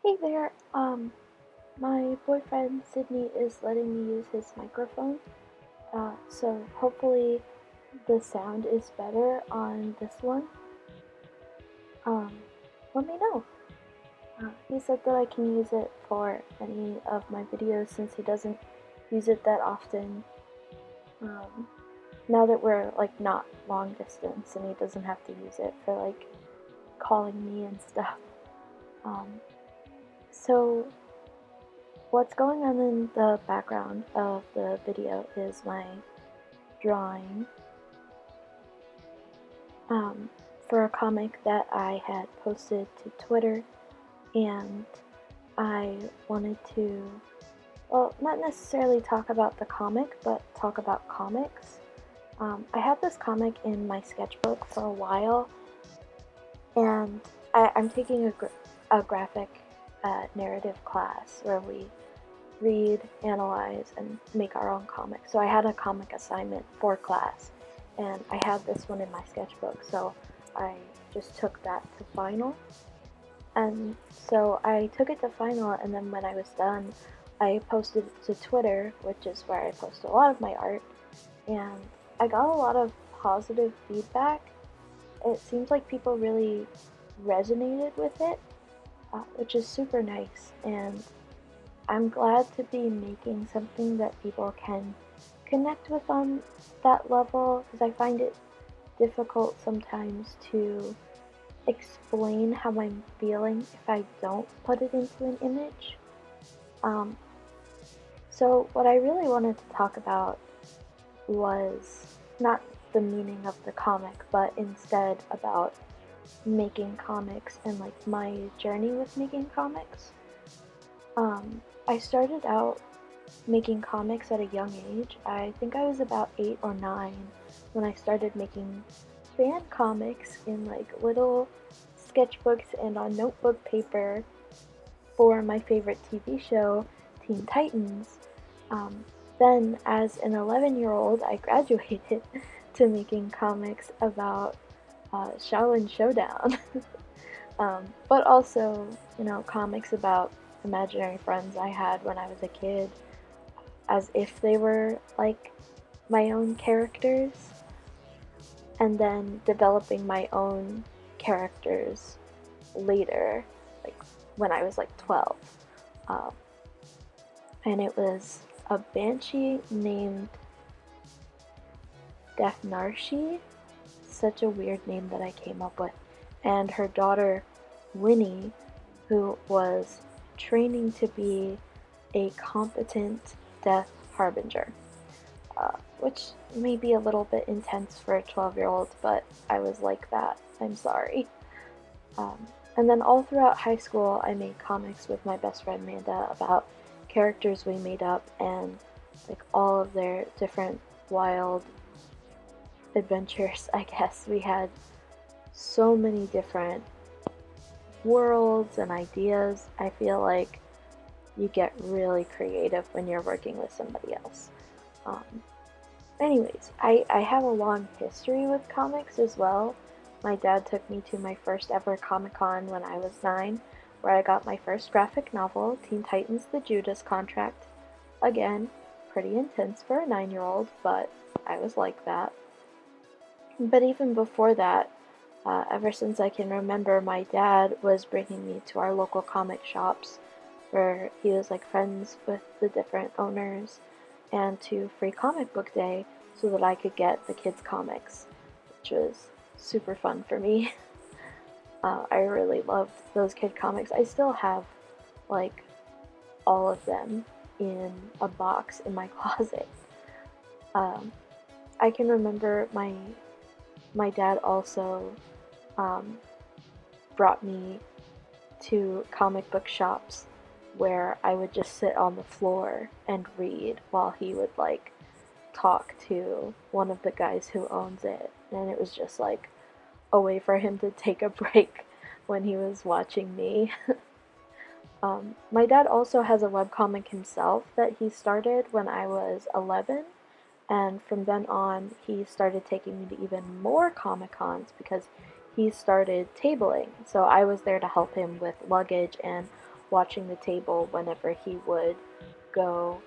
Hey there, my boyfriend Sydney is letting me use his microphone, so hopefully the sound is better on this one. Um, Let me know. He said that I can use it for any of my videos since he doesn't use it that often. Um, Now that we're like not long distance and he doesn't have to use it for like calling me and stuff. Um, so What's going on in the background of the video is my drawing um, for a comic that I had posted to Twitter, and I wanted to, well, not necessarily talk about the comic, but talk about comics. I had this comic in my sketchbook for a while, and I'm taking a graphic narrative class where we read, analyze, and make our own comics. So I had a comic assignment for class, and I had this one in my sketchbook, so I just took that to final. And so I took it to final, and then when I was done, I posted it to Twitter, which is where I post a lot of my art, and I got a lot of positive feedback. It seems like people really resonated with it, which is super nice, and I'm glad to be making something that people can connect with on that level because I find it difficult sometimes to explain how I'm feeling if I don't put it into an image. Um, so, what I really wanted to talk about was not the meaning of the comic, but instead about making comics and like my journey with making comics. I started out making comics at a young age. I think I was about 8 or 9 when I started making fan comics in like little sketchbooks and on notebook paper for my favorite TV show, Teen Titans. Um, then, as an 11-year-old, I graduated to making comics about Shaolin Showdown, but also, comics about imaginary friends I had when I was a kid as if they were like my own characters, and then developing my own characters later, like when I was like 12. Um, and it was a banshee named Defnarshi, such a weird name that I came up with, and her daughter Winnie, who was training to be a competent death harbinger. Which may be a little bit intense for a 12-year-old, but I was like that. I'm sorry. Um, and then all throughout high school, I made comics with my best friend Amanda about characters we made up and like all of their different wild adventures, I guess. We had so many different worlds and ideas. I feel like you get really creative when you're working with somebody else. Um, Anyways, I have a long history with comics as well. My dad took me to my first ever Comic Con when I was 9, where I got my first graphic novel, Teen Titans The Judas Contract. Again, pretty intense for a 9-year-old, but I was like that. But even before that, ever since I can remember, my dad was bringing me to our local comic shops where he was like friends with the different owners and to Free Comic Book Day so that I could get the kids' comics, which was super fun for me. I really loved those kid comics. I still have like all of them in a box in my closet. Um, I can remember my dad also um, brought me to comic book shops where I would just sit on the floor and read while he would like talk to one of the guys who owns it. And it was just like a way for him to take a break when he was watching me. My dad also has a webcomic himself that he started when I was 11. And from then on, he started taking me to even more Comic Cons because he started tabling. So I was there to help him with luggage and watching the table whenever he would go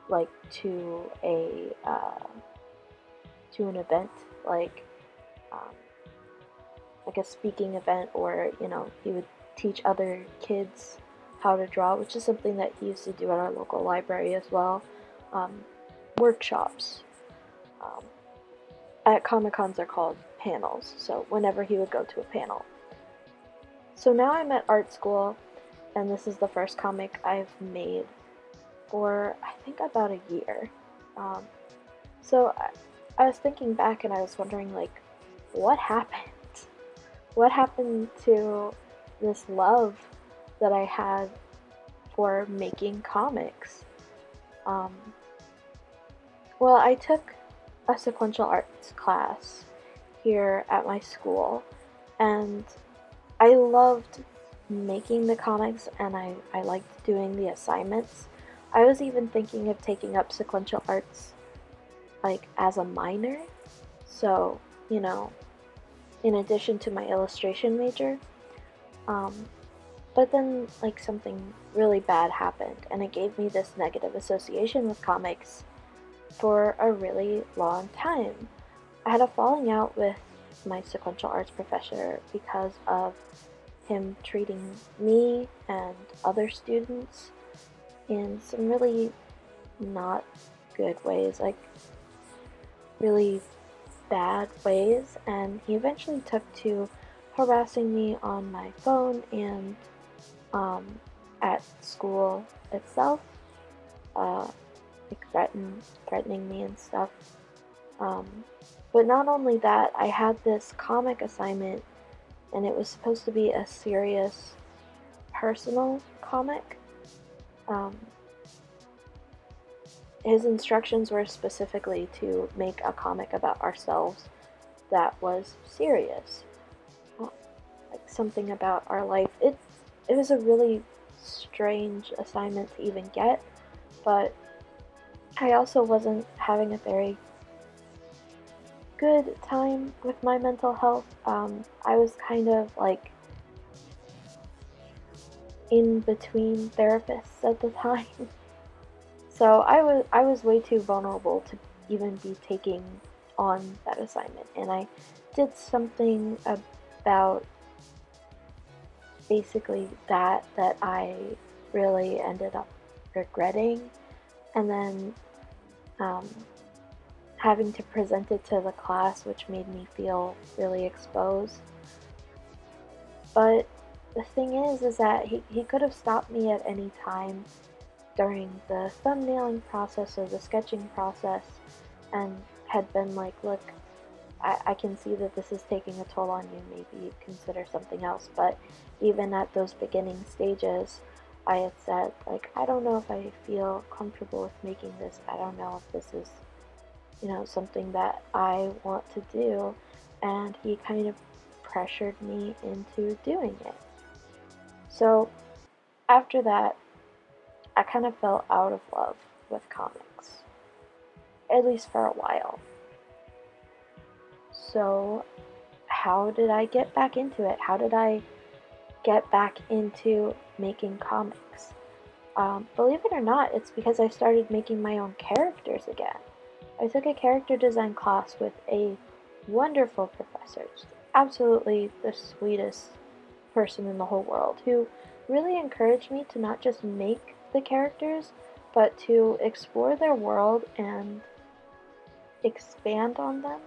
like to an event, um, like a speaking event, or he would teach other kids how to draw, which is something that he used to do at our local library as well. Um, Workshops. Um, at Comic Cons are called panels, so whenever he would go to a panel. So now I'm at art school, and this is the first comic I've made for I think about a year. Um, so I was thinking back and I was wondering, like, what happened? What happened to this love that I had for making comics? Um, well, I took a sequential arts class here at my school, and I loved making the comics, and I liked doing the assignments. I was even thinking of taking up sequential arts like as a minor. So, you know, in addition to my illustration major. Um, but then, like, something really bad happened, and it gave me this negative association with comics for a really long time. I had a falling out with my sequential arts professor because of him treating me and other students in some really not good ways, like really bad ways, and he eventually took to harassing me on my phone and um, at school itself, uh, like threatening me and stuff. Um, but not only that, I had this comic assignment, and it was supposed to be a serious personal comic. Um, his instructions were specifically to make a comic about ourselves that was serious, like something about our life. It was a really strange assignment to even get, but I also wasn't having a very good time with my mental health. I was kind of like in between therapists at the time. So I was way too vulnerable to even be taking on that assignment, and I did something about basically that I really ended up regretting, and then um, having to present it to the class, which made me feel really exposed. But the thing is that he could have stopped me at any time during the thumbnailing process or the sketching process, and had been like, look, I can see that this is taking a toll on you, maybe consider something else. But even at those beginning stages, I had said, like, I don't know if I feel comfortable with making this. I don't know if this is, something that I want to do. And he kind of pressured me into doing it. So after that, I kind of fell out of love with comics, at least for a while. So, how did I get back into it? How did I get back into making comics? Believe it or not, it's because I started making my own characters again. I took a character design class with a wonderful professor, just absolutely the sweetest person in the whole world, who really encouraged me to not just make the characters, but to explore their world and expand on them.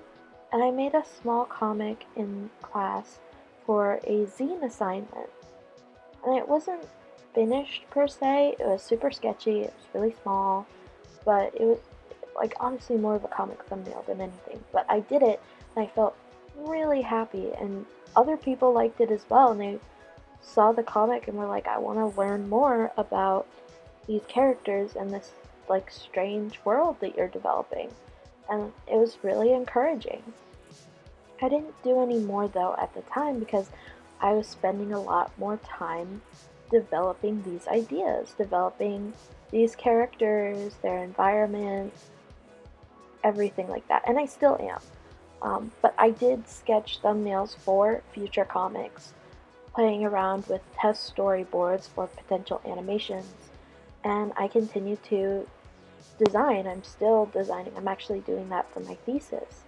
And I made a small comic in class for a zine assignment. And it wasn't finished per se, it was super sketchy, it was really small, but it was like honestly more of a comic thumbnail than anything. But I did it and I felt really happy, and other people liked it as well, and they saw the comic and were like, I want to learn more about these characters and this like strange world that you're developing. And it was really encouraging. I didn't do any more though at the time because I was spending a lot more time developing these ideas, developing these characters, their environment, everything like that. And I still am. But I did sketch thumbnails for future comics playing around with test storyboards for potential animations, and I continue to design. I'm still designing. I'm actually doing that for my thesis.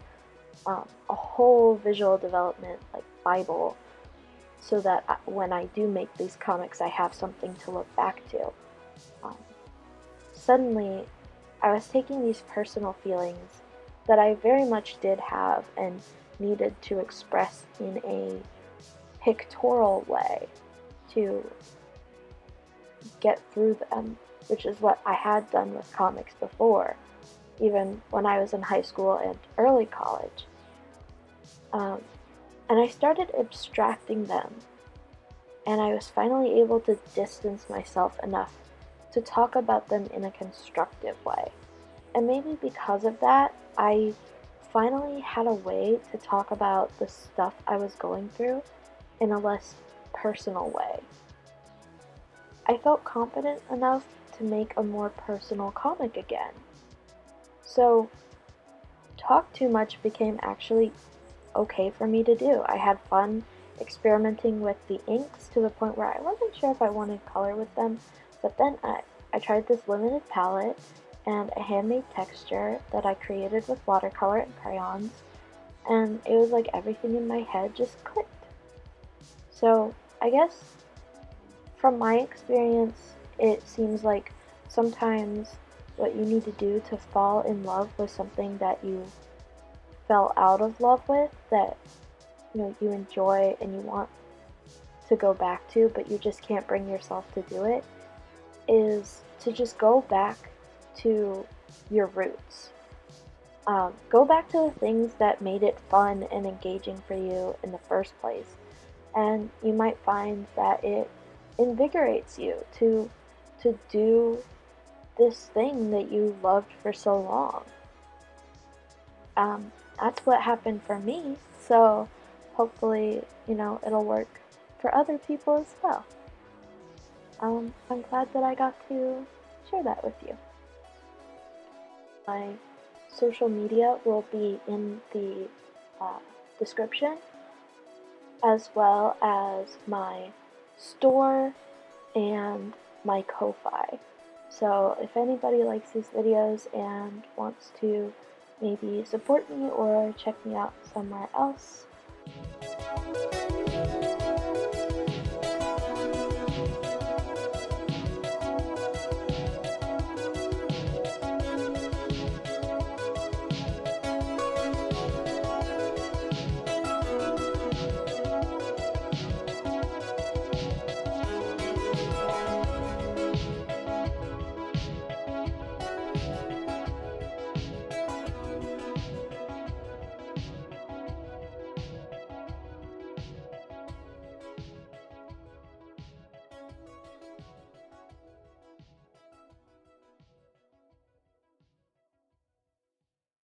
A whole visual development like Bible, so that when I do make these comics, I have something to look back to. Um, Suddenly, I was taking these personal feelings that I very much did have and needed to express in a pictorial way to get through them, which is what I had done with comics before, even when I was in high school and early college. Um, and I started abstracting them, and I was finally able to distance myself enough to talk about them in a constructive way. And maybe because of that, I finally had a way to talk about the stuff I was going through in a less personal way. I felt confident enough to make a more personal comic again. So, talk too much became actually okay for me to do. I had fun experimenting with the inks to the point where I wasn't sure if I wanted color with them, but then I tried this limited palette and a handmade texture that I created with watercolor and crayons, and it was like everything in my head just clicked. So, I guess from my experience, it seems like sometimes what you need to do to fall in love with something that you fell out of love with, that you enjoy and you want to go back to, but you just can't bring yourself to do it, is to just go back to your roots. Go back to the things that made it fun and engaging for you in the first place, and you might find that it invigorates you to do this thing that you loved for so long. That's what happened for me, so hopefully, it'll work for other people as well. I'm glad that I got to share that with you. My social media will be in the uh, description, as well as my store and my Ko-Fi. So if anybody likes these videos and wants to maybe support me or check me out somewhere else,